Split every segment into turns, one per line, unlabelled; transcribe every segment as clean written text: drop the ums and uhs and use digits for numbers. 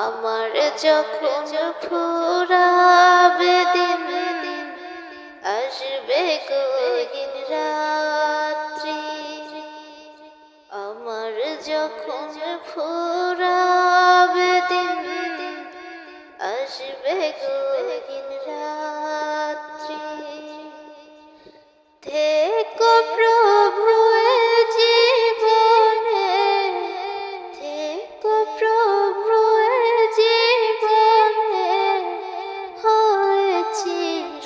আমার যখন ফুরাবে দিন, আসবে গহীন রাত্রি। আমার যখন ফুরাবে দিন, আসবে গহীন রাত্রি। থেকো প্রভু এ জীবনে, থেকো প্রভু এ জীবনে, হয় চিরসাথী।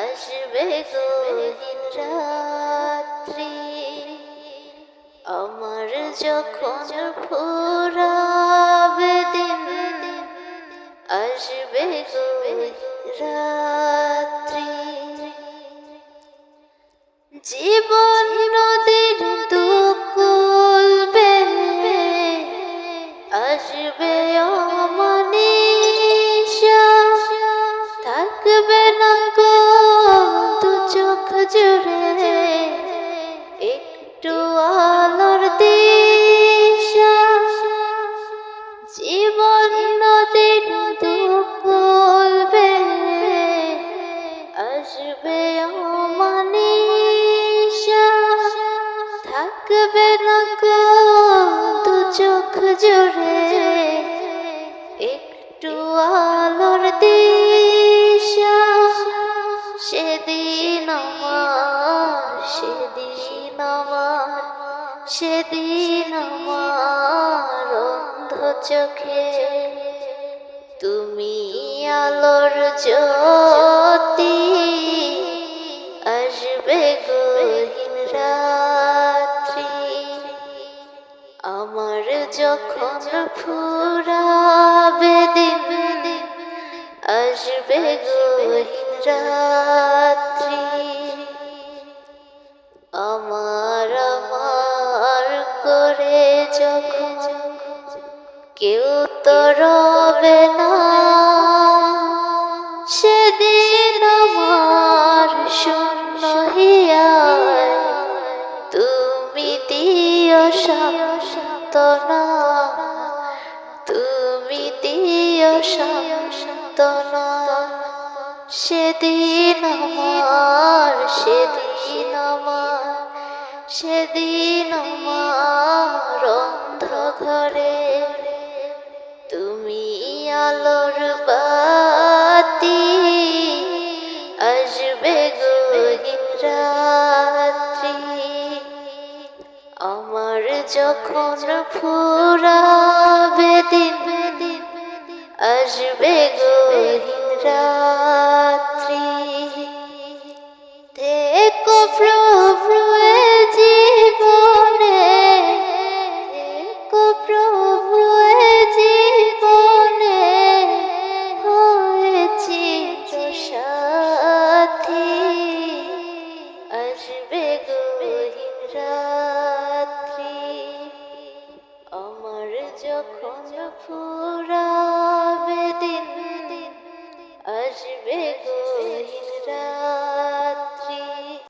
আসবে গহীন রাত্রি। আমার যখন ফুরাবে দিন, আসবে গহীন রাত্রি। জীবন নদীর দুকুল বেয়ে আসবে অমানিশা। থাকবে না গো দু চোখ জুড়ে একটু আলোর দিশা। জীবন নদীর দুকুল বেয়ে আসবে অমানিশা। থাকবে না গো দু চোখ জুড়ে একটু আলোর দিশা। সেদিন আমার, সেদিন আমার, সেদিন আমার অন্ধ চোখে তুমি আলোর জ্যোতি। আসবে গহীন রাত্রি। আমার যখন ফুরাবে দিন, আসবে গহীন রাত্রি। আমার আমার করে যখন কেউ তো রবে না, সেদিন আমার শূন্য হিয়ায় তুমি দিও সান্ত্বনা। তুমি দিও সান্ত্বনা। সেদিন আমার, সেদিন আমার, সেদিন আমার অন্ধকারে তুমি আলোর বাতি। আসবে গহীন রাত্রি। আমার যখন ফুরাবে দিন, আসবে গহীন রাত্রি। থেকো প্রভু এ জীবনে, থেকো প্রভু এ জীবনে, হয় চিরসাথী। আসবে গহীন রাত্রি। আমার যখন ফুরাবে দিন,